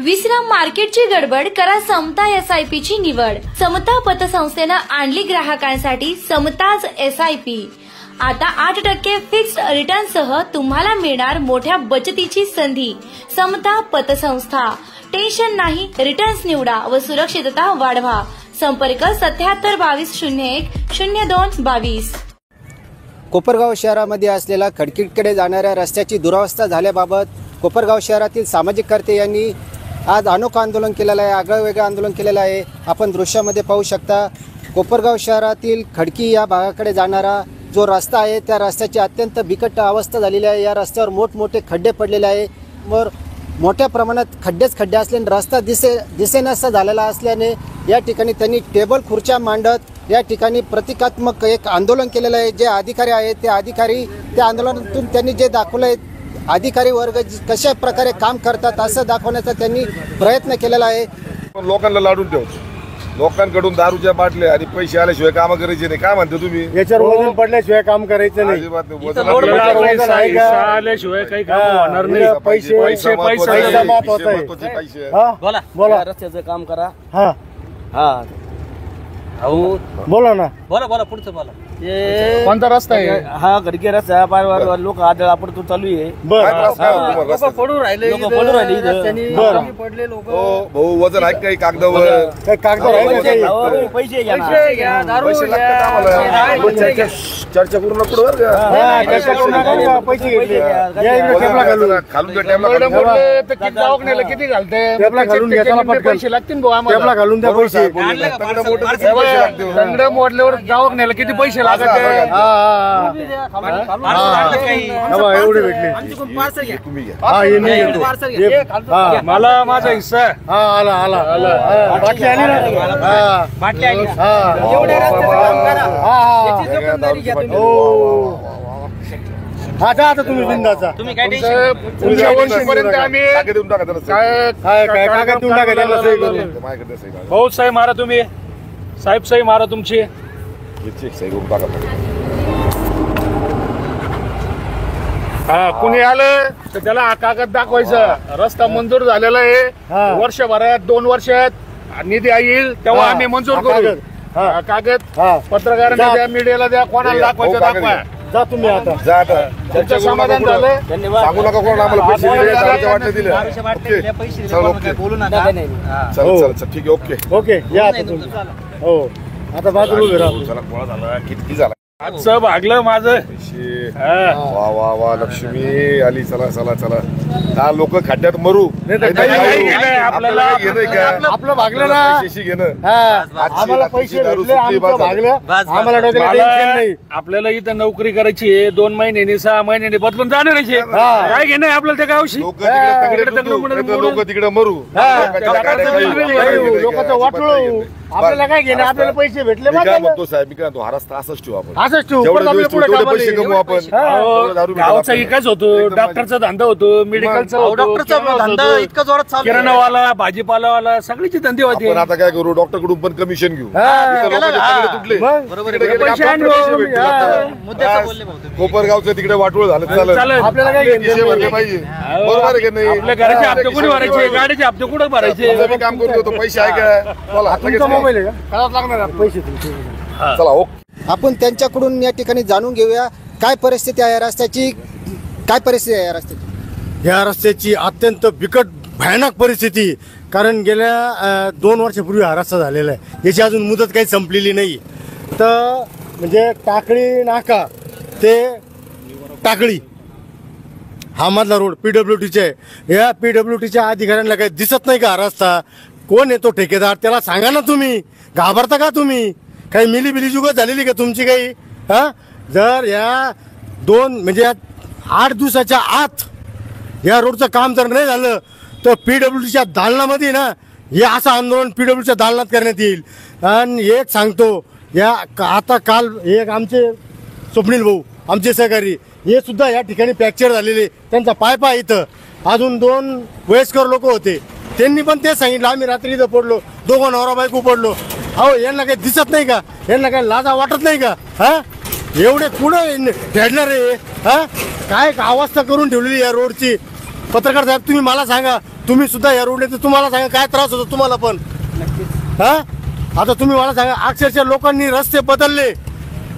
विश्राम मार्केटची गडबड करा समता SIP ची निवड। समता पतसंस्थेनं आणली ग्राहकांसाठी समताज SIP। आता 8% फिक्स्ड रिटर्न सह तुम्हाला मिळणार मोठ्या बचतीची संधी। समता पतसंस्था, टेन्शन नाही, रिटर्न्स निवडा व सुरक्षितता वाढवा। संपर्क 7722010222। कोपरगाव शहरामध्ये असलेल्या खडकीकडे जाणाऱ्या रस्त्याची दुरावस्था झाल्याबाबत कोपरगाव शहरातील सामाजिक कर्ते यांनी आज अनोखं आंदोलन केलेलं आहे, आगळं-वेगळं आंदोलन केलेलं आहे। आपण दृश्यामध्ये पाहू शकता कोपरगाव शहरातील खडकी या भागाकडे जाणारा जो रस्ता आहे त्या रस्त्याची अत्यंत बिकट अवस्था झालेली आहे। या रस्त्यावर मोठमोठे खड्डे पडलेले आहे व मोठ्या प्रमाणात खड्डे असल्याने रस्ता दिसेनासा झालेला असल्याने या ठिकाणी त्यांनी टेबल खुर्च्या मांडत या ठिकाणी प्रतिकात्मक एक आंदोलन केलेलं आहे। जे अधिकारी आहेत ते अधिकारी त्या आंदोलनातून त्यांनी जे दाखवलं आहे अधिकारी वर्ग कशा प्रकारे काम करतात असं दाखवण्याचा त्यांनी प्रयत्न केलेला आहे। लोकांना लाडून ठेवतो, लोकांकडून दारूच्या बाटल्या आणि पैसे आल्याशिवाय काम करायचे नाही। काय म्हणते तुम्ही? याच्यावर वजन पडल्याशिवाय काम करायचं नाही, आल्याशिवाय काही काम होणार नाही। पैसे महत्वाचे। बोला रस्त्याचं काम करा। हा हा बोला ना, बोला पुढचं बोला। कोणता रस्ता आहे हा? खडकी रस्ता पार लोक आदळ आपण तो चालू आहे। पडून राहिले पडले लोक। भाऊ वजन आहे काही कागदावर? पैसे घ्या, चर्चा करू नको पैसे घेतले खालून किती घालते घालून पैसे लागतील घालून द्या पैसे मोडल्यावर जावक नेलं किती पैसे लागत एवढे भेटले मला माझा हिस्सा आला बाटली आली ना बाटली आली आता तुम्ही बिंदाचा तुम्ही काय वर्षीपर्यंत आम्ही कागद देऊन टाका। भाऊ साहेब मारा, तुम्ही साहेब सही मारा तुमची। हा कुणी आलं तर त्याला हा कागद दाखवायचा। रस्ता मंजूर झालेला आहे, वर्षभरात 2 वर्षात निधी येईल तेव्हा आम्ही मंजूर करू। कागद पत्रकारांना द्या, मीडियाला द्या, कोणाला दाखवायचं दाखवा। जा तुम्ही आता तुमचं समाधान झालं, सांगू नका कोण आम्हाला पैसे दिले ठीक आहे। ओके या आता तुम्ही हो आता बाजूला उभे राहा। किती झाला आजचं भागलं माझं। वा वा वा लक्ष्मी आली, चला चला चला। हा लोक खड्ड्यात मरू आपल्याला आपलं भागलं ना, आम्हाला पैसे भेटले आमचं भागलं, आम्हाला नाही। आपल्याला इथं नोकरी करायची आहे, 2 महिन्यांनी 6 महिन्यांनी बदलून जाणार आहे। काय घेणं आपल्याला त्या गावशी? लोक तिकडे मरू, लोकांचं वाटलं आपल्याला काय घेणं, आपल्याला पैसे भेटले म्हणतो साहेब। मी काय म्हणतो हा रस्ता असंच ठेवू आपण, असंच ठेवू, पैसे कमवू आपण। गावचा विकास होतो, डॉक्टरचा धंदा होतो, मेडिकलचा डॉक्टरचा धंदा इतका जोरात चालू, किराणावाला, भाजीपालावाला सगळीची धंदे होते। आपण आता काय करू, डॉक्टर कडून पण कमिशन घेऊ। कोपरगावचं तिकडे वाटोळ झालं, आपल्याला काय भरले पाहिजे, बरोबर आहे की नाही? आपल्या घराचे हप्ते कुठे भरायचे, गाडीचे हप्ते कुठे भरायचे? काम करतो, पैसे आहे का? मोबाईल आहे का लागणार पैसे तुमचे? चला ओके, आपण त्यांच्याकडून या ठिकाणी जाणून घेऊया काय परिस्थिती आहे रस्त्याची। काय परिस्थिती आहे रस्त्याची? या रस्त्याची अत्यंत बिकट भयानक परिस्थिती, कारण गेल्या 2 वर्षापूर्वी हा रस्ता झालेला आहे, याची अजून मुदत काही संपलेली नाही। तर म्हणजे टाकळी नाका ते टाकळी हा मधला रोड PWDचा आहे। या PWDच्या अधिकाऱ्यांना काही दिसत नाही का हा रस्ता? कोण येतो ठेकेदार त्याला सांगा ना, तुम्ही घाबरता का? तुम्ही काही मिलीबिली जुगत झालेली का तुमची काही? जर या 8 दिवसाच्या आत या रोडचं काम जर नाही झालं तर PWDच्या दालनामध्ये ना हे असं आंदोलन PWDच्या दालनात करण्यात येईल। आणि एक सांगतो, या आता काल एक आमचे स्वप्नील भाऊ आमचे सहकारी हे सुद्धा या ठिकाणी फ्रॅक्चर झालेले, त्यांचा पाय इथं। अजून 2 वयस्कर लोक होते, त्यांनी पण ते सांगितलं आम्ही रात्री इथं पडलो, 2 नवरा बायको पडलो। अहो यांना काही दिसत नाही का? यांना काही लाजा वाटत नाही का? एवढे कुठं फेडणार आहे? काय अवस्था करून ठेवलेली या रोडची। पत्रकार साहेब तुम्ही मला सांगा, तुम्ही सुद्धा या रोडने तर तुम्हाला सांगा काय त्रास होतो तुम्हाला पण. हा आता तुम्ही मला सांगा, अक्षरशः लोकांनी रस्ते बदलले,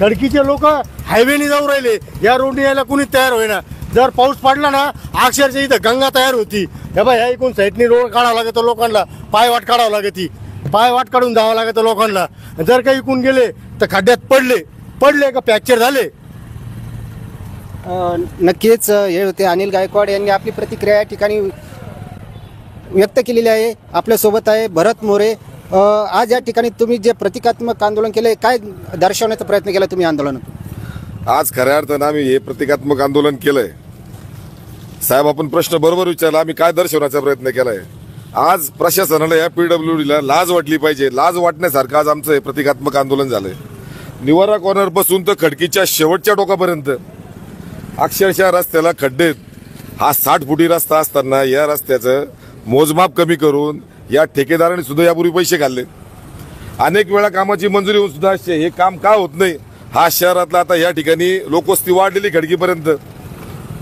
खडकीचे लोक हायवेने जाऊ राहिले, या रोडने यायला कुणी तयार होईना. जर पाऊस पडला ना अक्षरशः इथं गंगा तयार होती. हे बा ह्या इकडून साईडनी रोड काढावं लागतं लोकांना, पायवाट काढावं लागते, पायवाट काढून जावं लागतं लोकांना. जर काही इकडून गेले तर खड्ड्यात पडले का फ्रॅक्चर झाले. नक्कीच हे होते अनिल गायकवाड यांनी आपली प्रतिक्रिया या ठिकाणी व्यक्त केलेली आहे. आपल्यासोबत आहे भरत मोरे. आज या ठिकाणी तुम्ही जे प्रतिकात्मक आंदोलन केले, काय दर्शवण्याचा प्रयत्न केला तुम्ही आंदोलनात? आज खऱ्या अर्थानं आम्ही हे प्रतिकात्मक आंदोलन केलंय. साहेब आपण प्रश्न बरोबर विचारला, आम्ही काय दर्शवण्याचा प्रयत्न केलाय. आज प्रशासनाला या PWDला लाज वाटली पाहिजे. लाज वाटण्यासारखं आज आमचं हे प्रतिकात्मक आंदोलन झालंय. निवारा कॉर्नर पासून तर खडकीच्या शेवटच्या टोकापर्यंत अक्षरशः रस्त्याला खड्डेत. हा 60 फुटी रस्ता असताना या रस्त्याचं मोजमाप कमी करून या ठेकेदाराने सुद्धा यापूर्वी पैसे खाल्ले. अनेक वेळा कामाची मंजुरी होऊन सुद्धा हे काम का होत नाही. हा शहरातला आता या ठिकाणी लोकवस्ती वाढलेली खडकीपर्यंत.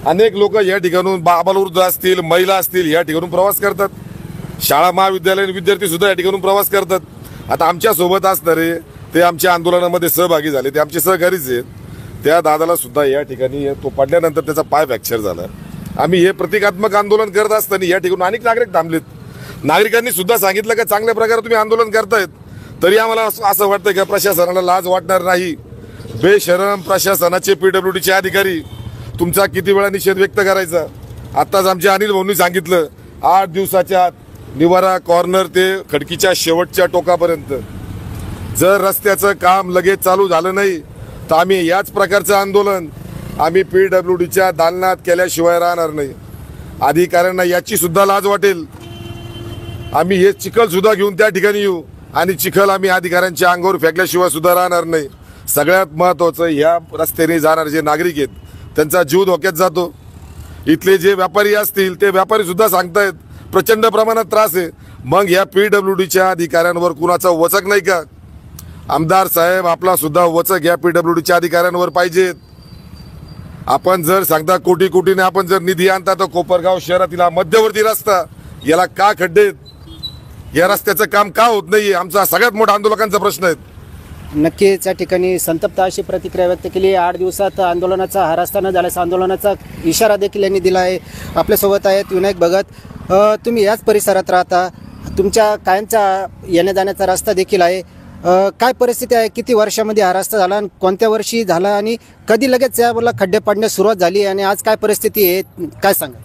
अनेक लोक या ठिकाणून बालवृद्ध असतील, महिला असतील, या ठिकाणून प्रवास करतात. शाळा महाविद्यालयीन विद्यार्थी सुद्धा या ठिकाणून प्रवास करतात. आता आमच्या सोबत असणारे ते आमच्या आंदोलनामध्ये सहभागी झाले, ते आमचे सहकारीच आहेत. त्या दादाला सुद्धा या ठिकाणी तो पडल्यानंतर त्याचा पाय फ्रॅक्चर झाला. आम्ही हे प्रतिकात्मक आंदोलन करत असताना या ठिकाणी अनेक नागरिक थांबलेत. नागरिकांनी सुद्धा सांगितलं की चांगल्या प्रकारे तुम्ही आंदोलन करतायत, तरी आम्हाला असं वाटतं की प्रशासनाला लाज वाटणार नाही. बेशरम प्रशासनाचे PWDचे अधिकारी, तुमचा किती वेळा निषेध व्यक्त करायचा. आत्ताच आमच्या अनिल भाऊंनी सांगितलं 8 दिवसाच्या आत निवारा कॉर्नर ते खडकीच्या शेवटच्या टोकापर्यंत जर रस्त्याचं काम लगेच चालू झालं नाही तर आम्ही याच प्रकारचं आंदोलन आम्ही PWDच्या दालनात केल्याशिवाय राहणार नाही. अधिकाऱ्यांना याची सुद्धा लाज वाटेल. आम्ही हे चिखल सुद्धा घेऊन त्या ठिकाणी येऊ आणि चिखल आम्ही अधिकाऱ्यांच्या अंगावर फेकल्याशिवाय सुद्धा राहणार नाही. सगळ्यात महत्त्वाचं, ह्या रस्त्याने जाणारे जे नागरिक आहेत त्यांचा जीव धोक्यात जातो. इथले जे व्यापारी असतील ते व्यापारी सुद्धा सांगतायत प्रचंड प्रमाणात त्रास आहे. मग या PWDच्या अधिकाऱ्यांवर कुणाचा वचक नाही का? आमदार साहेब, आपला सुद्धा वचक या PWDच्या अधिकाऱ्यांवर पाहिजेत. आपण जर सांगता कोटीने आपण जर निधी आणता तर कोपरगाव शहरातील हा मध्यवर्ती रस्ता, याला का खड्डेत, या रस्त्याचं काम का होत नाहीये, आमचा सगळ्यात मोठा आंदोलकांचा प्रश्न आहे. नक्कीच या ठिकाणी संतप्त अशी प्रतिक्रिया व्यक्त केली. 8 दिवसात आंदोलनाचा हा रस्ता न झाल्याचा आंदोलनाचा इशारा देखील यांनी दिला आहे. आपल्यासोबत आहेत विनायक भगत. तुम्ही याच परिसरात राहता, तुमच्या कायमचा येण्या जाण्याचा रस्ता देखील आहे. काय परिस्थिती आहे, किती वर्षामध्ये हा रस्ता झाला आणि कोणत्या वर्षी झाला आणि कधी लगेच यावरला खड्डे पडण्यास सुरुवात झाली आणि आज काय परिस्थिती आहे, काय सांगा?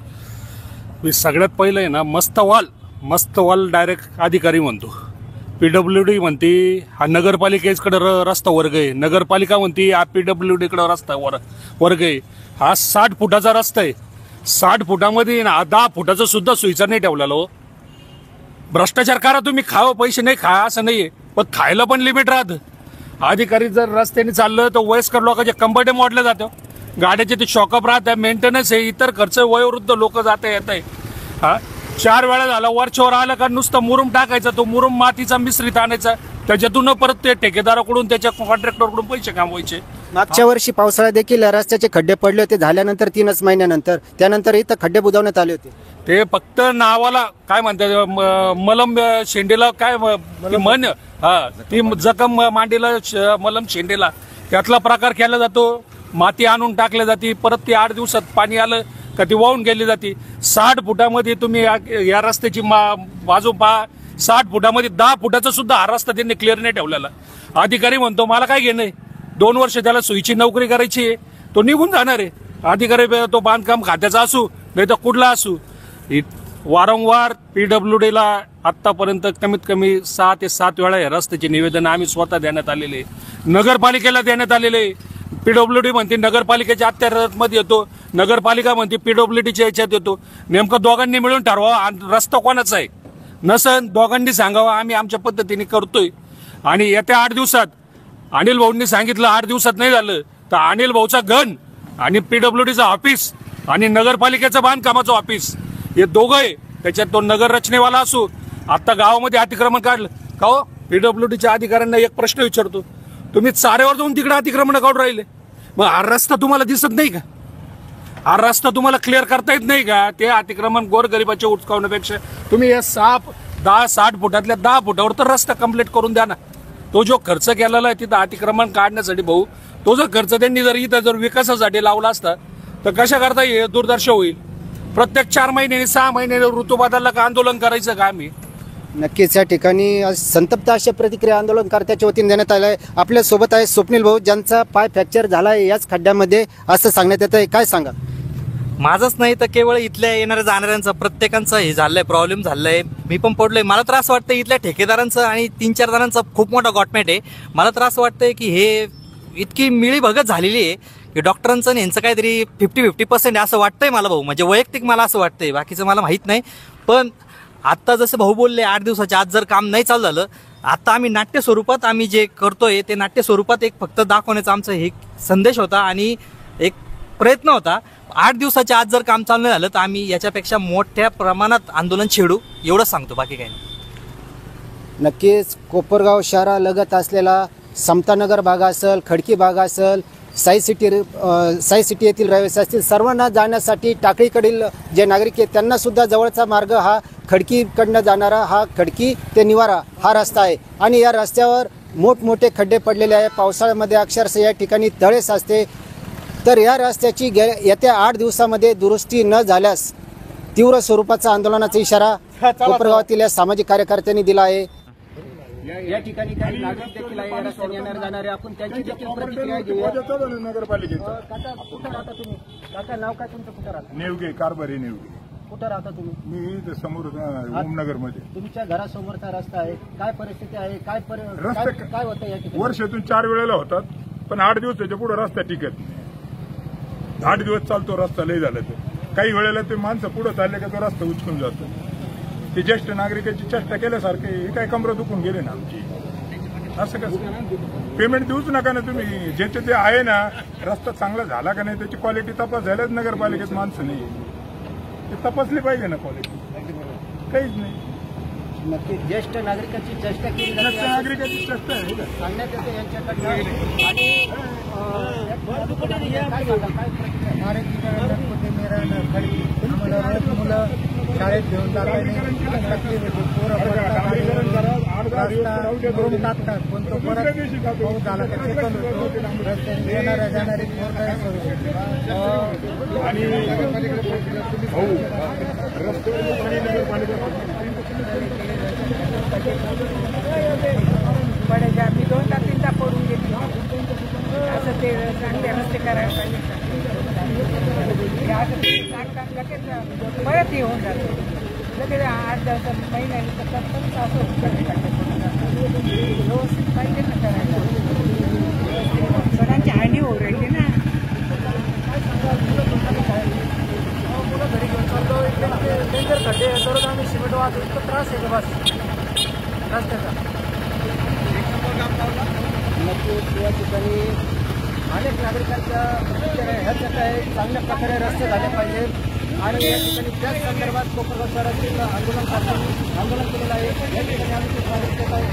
मी सगळ्यात पहिलं आहे ना मस्त वॉल डायरेक्ट अधिकारी म्हणतो. PWD म्हणते हा नगरपालिकेकडे रस्ता वर्ग आहे, नगरपालिका म्हणते हा PWDकडे रस्ता वर्ग आहे. हा 60 फुटाचा रस्ता आहे. 60 फुटामध्ये ना 10 फुटाचा सुद्धा सुविचार नाही ठेवलेला. हो, भ्रष्टाचार करा तुम्ही, खावं पैसे नाही खा असं नाहीये, पण खायला पण लिमिट राहतं. अधिकारी जर रस्त्याने चाललं तर वयस्कर लोकांचे कंबरडे मोडले जातं, गाड्याचे ते शॉकअप राहतं, मेंटेनन्स आहे, इतर खर्च, वयोवृद्ध लोक जाता येत आहे. हा 4 वेळा झाला, वरच्यावर आलं का नुसतं मुरुम टाकायचा, तो मुरुम मातीचा मिश्रित आणायचा, त्याच्यातून परत ते ठेकेदाराकडून त्याच्या कॉन्ट्रॅक्टरकडून पैसे कमवायचे. मागच्या वर्षी पावसाळ्यात देखील रस्त्याचे खड्डे पडले होते, झाल्यानंतर 3 महिन्यानंतर त्यानंतर इथं खड्डे बुजवण्यात आले होते. ते फक्त नावाला काय म्हणतात, मलम शेंडेला काय म्हण, हा ती जखम मांडीला मलम शेंडेला त्यातला प्रकार केला जातो. माती आणून टाकली जाते, परत ती 8 दिवसात पाणी आलं का ती वाहून गेली जाते. 60 फुटामध्ये तुम्ही या रस्त्याची बाजू पहा, 60 फुटामध्ये 10 फुटाचा सुद्धा हा रस्ता त्यांनी क्लिअर नाही ठेवलेला. अधिकारी म्हणतो मला काय घेणं, 2 वर्ष त्याला सोयीची नोकरी करायची आहे, तो निघून जाणार आहे. अधिकारी तो बांधकाम खात्याचा असू नाही तर कुठला असू, वारंवार PWDला आतापर्यंत कमीत कमी 6 ते 7 वेळा या रस्त्याचे निवेदन आम्ही स्वतः देण्यात आलेले, नगरपालिकेला देण्यात आलेले. PWD म्हणते नगरपालिकेच्या अखत्यारीमध्ये येतो, नगरपालिका म्हणते PWDच्या याच्यात येतो. नेमकं दोघांनी मिळून ठरवा रस्ता कोणाचा आहे, नसन दोघांनी सांगावा, आम्ही आमच्या पद्धतीने करतोय. आणि येत्या 8 दिवसात अनिल भाऊंनी सांगितलं 8 दिवसात नाही झालं तर अनिल भाऊचा गण आणि PWDचं ऑफिस आणि नगरपालिकेचं बांधकामाचं ऑफिस हे दोघं आहे. त्याच्यात तो नगर रचनेवाला असू, आता गावामध्ये अतिक्रमण काढलं का हो, PWDच्या अधिकाऱ्यांना एक प्रश्न विचारतो, तुम्ही चाऱ्यावर जाऊन तिकडे अतिक्रमण काढून राहिले, मग हा रस्ता तुम्हाला दिसत नाही का? हा रस्ता तुम्हाला क्लिअर करता येत नाही का? ते अतिक्रमण गोरगरिबाचे उचकावण्यापेक्षा तुम्ही हे 10-60 फुटातल्या 10 फुटावर तर रस्ता कंप्लीट करून द्या ना. तो जो खर्च केलेला आहे तिथं अतिक्रमण काढण्यासाठी भाऊ, तो जो खर्च त्यांनी जर इथं जर विकासासाठी लावला असता तर कशा करता हे दुर्दर्श होईल? प्रत्येक 4 महिन्याने 6 महिन्याने ऋतू बदलला का आंदोलन करायचं का आम्ही? नक्कीच या ठिकाणी आज संतप्त अशा प्रतिक्रिया आंदोलनकर्त्याच्या वतीने देण्यात आल्या आहे. आपल्या सोबत आहे स्वप्नील भाऊ, ज्यांचा पाय फ्रॅक्चर झाला आहे याच खड्ड्यामध्ये, असं सांगण्यात येत आहे. काय सांगा? माझंच नाही तर केवळ इथल्या येणाऱ्या जाणाऱ्यांचं प्रत्येकांचं हे झालंय, प्रॉब्लेम झालाय. मी पण पडलोय. मला तर असं वाटतं इथल्या ठेकेदारांचं आणि 3-4 जणांचं खूप मोठा गॉटमेट आहे. मला तर असं वाटतंय की हे इतकी मिळीभगत झालेली आहे की डॉक्टरांचं आणि यांचं काहीतरी 50-50% असं वाटतंय मला भाऊ. म्हणजे वैयक्तिक मला असं वाटतंय, बाकीचं मला माहित नाही. पण आत्ता जसं भाऊ बोलले 8 दिवसाच्या आत जर काम नाही चालू झालं, आता आम्ही नाट्य स्वरूपात आम्ही जे करतोय ते नाट्य स्वरूपात एक फक्त दाखवण्याचा आमचा हे संदेश होता आणि एक प्रयत्न होता. 8 दिवसाच्या आत जर काम चालू नाही झालं तर आम्ही याच्यापेक्षा मोठ्या प्रमाणात आंदोलन छेडू, एवढंच सांगतो, बाकी काही नाही. नक्कीच कोपरगाव शहरालगत असलेला समतानगर भाग असेल, खडकी भाग असेल, साई सिटी येथील रहिवासी असतील, सर्वांना जाण्यासाठी टाकळीकडील जे नागरिक आहेत त्यांना सुद्धा जवळचा मार्ग हा खडकीकडनं जाणारा हा खडकी ते निवारा हा रस्ता आहे. आणि या रस्त्यावर मोठमोठे खड्डे पडलेले आहे. पावसाळ्यामध्ये अक्षरशः या ठिकाणी तळे साचते. तर या रस्त्याची येत्या 8 दिवसामध्ये दुरुस्ती न झाल्यास तीव्र स्वरूपाचा आंदोलनाचा इशारा कोपरगावातील या सामाजिक कार्यकर्त्यांनी दिला आहे. या ठिकाणी काही नागरिक देखील आहे, रस्त्याने येणारे जाणारे, आपण त्यांची देखील प्रतिक्रिया घेऊया. नगरपालिकेचं कुठं राहता तुम्ही? काका नाव काय तुमचं? कुठं राहता? नेवगे, कारभारी नेवगे. कुठं राहता तुम्ही? मी इथं समोर ओमनगर मध्ये. तुमच्या घरासमोरचा रस्ता आहे, काय परिस्थिती आहे? काय होतं या ठिकाणी? वर्षातून 4 वेळेला होतात, पण 8 दिवसाच्या पुढे रस्ता टिकत नाही. 8 दिवस चालतो रस्ता, लय झालं तर काही वेळेला ते माणसं पुढे चालले का तो रस्ता उचकून जातो. ते ज्येष्ठ नागरिकाची चेष्टा केल्यासारखे हे काय कमरं दुखून गेले ना आमची. असं कसं पेमेंट देऊच नका ना तुम्ही. ज्याचे ते आहे ना, रस्ता चांगला झाला का नाही त्याची क्वालिटी तपास झाल्याच नगरपालिकेत माणसं नाही, ते तपासले पाहिजे ना क्वालिटी. काहीच नाही. नक्की ज्येष्ठ नागरिकांची चेष्टा केली ज्येष्ठ नागरिकाची चेष्टा आहे का सांगण्यात येते यांच्याकडनं. आणि मुलं शाळेत घेऊन जातात, टाकतात, पण तो परत पाऊस झाला तर चिखल होतो. रस्त्याने येणाऱ्या जाणारी आणि पडायच्या मी 2-3दा पडून घेतली. असं ते चांगले रस्ते करायला पाहिजे. परत येऊन जातो लगेच 8-10 महिन्याने तर असं व्यवस्थित पाहिजे ना करायला. सगळ्यांची हानी होऊ राहिली ना. मुलं घरी घेऊन चालतो, डेंजर खड्डे दररोज आम्ही सिमेंट वाहतो, इतकं त्रास आहे का बस रस्त्याचा. नक्कीच या ठिकाणी अनेक नागरिकांच्या ह्याच्यात आहे चांगल्या प्रकारे रस्ते झाले पाहिजेत. आणि या ठिकाणी त्याच संदर्भात कोपरगाव शहरातील आंदोलन केलेलं आहे. या ठिकाणी आम्ही स्वागत करत आहे.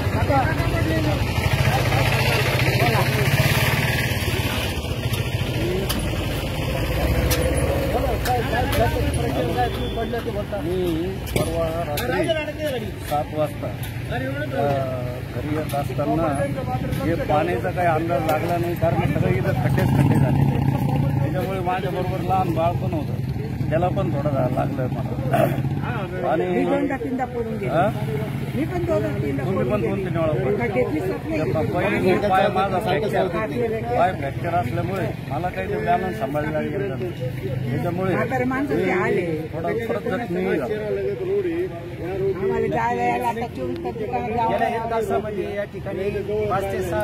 पडलं ते बोलता. मी परवा रात्री 7 वाजता घरी येत असताना हे पाण्याचा काही अंदाज लागला नाही, कारण सगळे इथं खड्डे झालेले. त्याच्यामुळे माझ्याबरोबर लहान बाळ पण होतं, त्याला पण थोडं लागलं मला. आणि तुम्ही पण 2-3 वेळा पहिले पाय माझा फ्रॅक्चर असल्यामुळे मला काही ते बॅलन्स सांभाळला गेलं, त्याच्यामुळे थोडा परत जखमी गेल्या 1 तासामध्ये या ठिकाणी 5 ते 6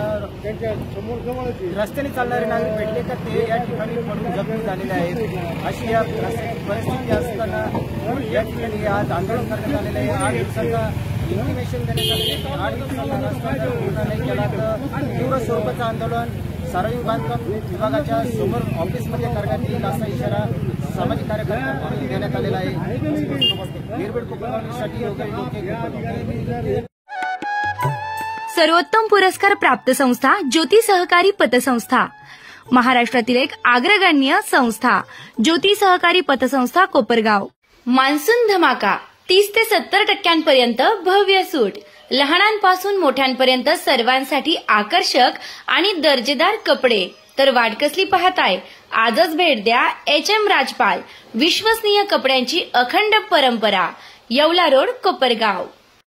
रस्त्याने चालणारे नागरिक भेटले तर ते या ठिकाणी पडून जखमी झालेले आहेत. अशी या परिस्थिती असताना या ठिकाणी आज आंदोलन करण्यात आलेलं आहे. 8 दिवसाचा इंटिमेशन देण्यात आलेलं आहे. 8 दिवसाचा रस्ता जर पूर्ण नाही केला तर तीव्र स्वरूपाचं आंदोलन सार्वजनिक बांधकाम विभागाच्या समोर ऑफिसमध्ये करण्यात येईल असा इशारा सामाजिक कार्यकर्त्यांकडून देण्यात आलेला आहे. निर्भीड कोपरगावसाठी योगेश डोके. सर्वोत्तम पुरस्कार प्राप्त संस्था ज्योती सहकारी पतसंस्था. महाराष्ट्रातील एक अग्रगण्य संस्था ज्योती सहकारी पतसंस्था कोपरगाव. मान्सून धमाका 30 ते 70% भव्य सूट. लहानांपासून मोठ्यांपर्यंत सर्वांसाठी आकर्षक आणि दर्जेदार कपडे. तर वाट कसली पाहताय? आजच भेट द्या HM राजपाल. विश्वसनीय कपड्यांची अखंड परंपरा. येवला रोड, कोपरगाव.